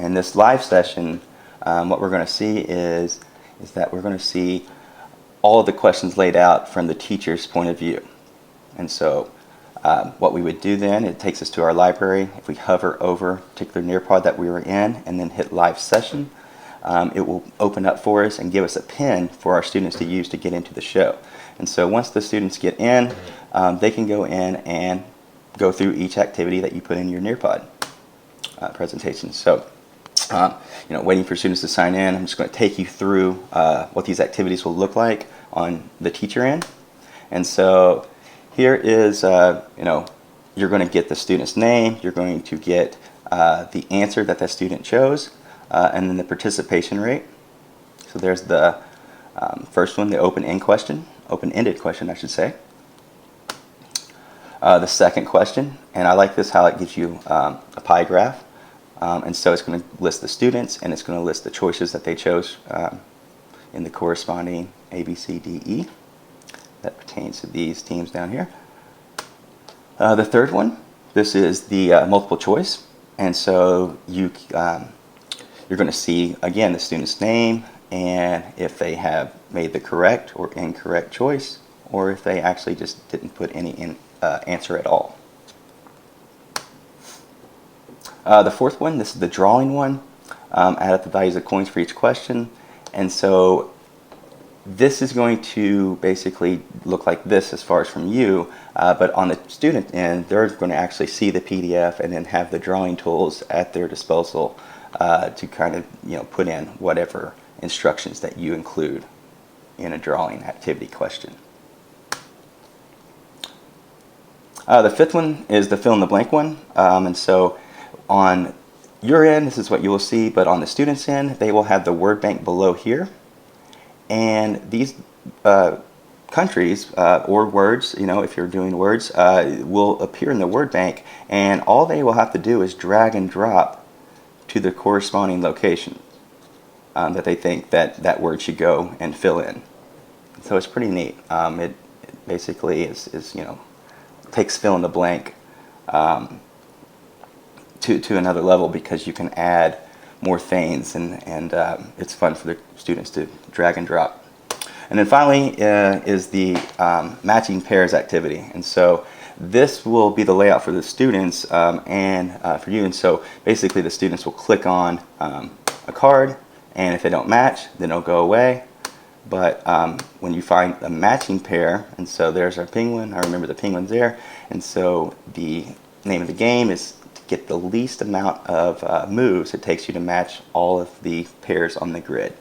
In this live session, what we're going to see is that we're going to see all of the questions laid out from the teacher's point of view. And so what we would do then, it takes us to our library. If we hover over a particular Nearpod that we were in and then hit live session, it will open up for us and give us a pin for our students to use to get into the show. And so once the students get in, they can go in and go through each activity that you put in your Nearpod presentation. So, waiting for students to sign in, I'm just going to take you through what these activities will look like on the teacher end. And so here is, you're going to get the student's name, you're going to get the answer that that student chose, and then the participation rate. So there's the first one, the open-ended question, I should say. The second question, and I like this how it gives you a pie graph. And so it's going to list the students, and it's going to list the choices that they chose in the corresponding A, B, C, D, E that pertains to these teams down here. The third one, this is the multiple choice. And so you're going to see, again, the student's name, and if they have made the correct or incorrect choice, or if they actually just didn't put any answer at all. The fourth one, this is the drawing one. Add up the values of coins for each question. And so this is going to basically look like this as far as from you, but on the student end, they're going to actually see the PDF and then have the drawing tools at their disposal to kind of put in whatever instructions that you include in a drawing activity question. The fifth one is the fill in the blank one, and so on your end, this is what you will see, but on the student's end, they will have the word bank below here. And these countries or words, if you're doing words, will appear in the word bank, and all they will have to do is drag and drop to the corresponding location that they think that word should go and fill in. So it's pretty neat. It basically is takes fill in the blank to another level, because you can add more things, and it's fun for the students to drag and drop. And then finally is the matching pairs activity. And so this will be the layout for the students and for you. And so basically the students will click on a card, and if they don't match, then it'll go away. But when you find a matching pair, and so there's our penguin, I remember the penguin's there, and so the name of the game is to get the least amount of moves it takes you to match all of the pairs on the grid.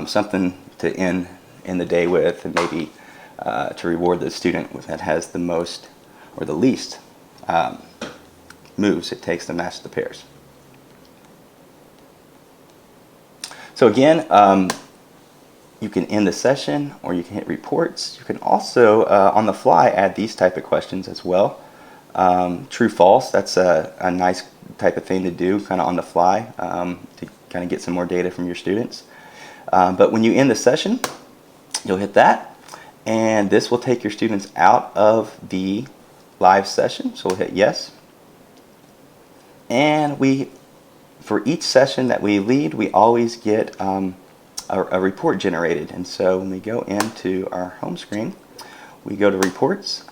Something to end the day with, and maybe to reward the student that has the most or the least moves it takes to match the pairs. So again, you can end the session, or you can hit reports. You can also, on the fly, add these type of questions as well. True, false, that's a nice type of thing to do kind of on the fly to kind of get some more data from your students. But when you end the session, you'll hit that, and this will take your students out of the live session. So we'll hit yes. And for each session that we lead, we always get a report generated. And so when we go into our home screen, we go to reports,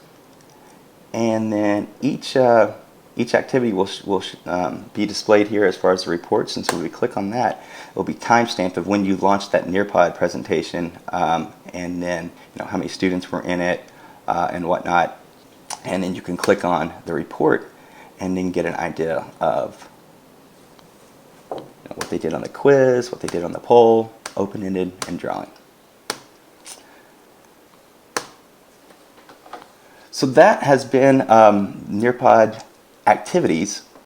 and then each activity will be displayed here as far as the reports. And so when we click on that, it will be timestamped of when you launched that Nearpod presentation, and then how many students were in it and whatnot. And then you can click on the report and then get an idea of what they did on the quiz, what they did on the poll, open-ended, and drawing. So that has been Nearpod activities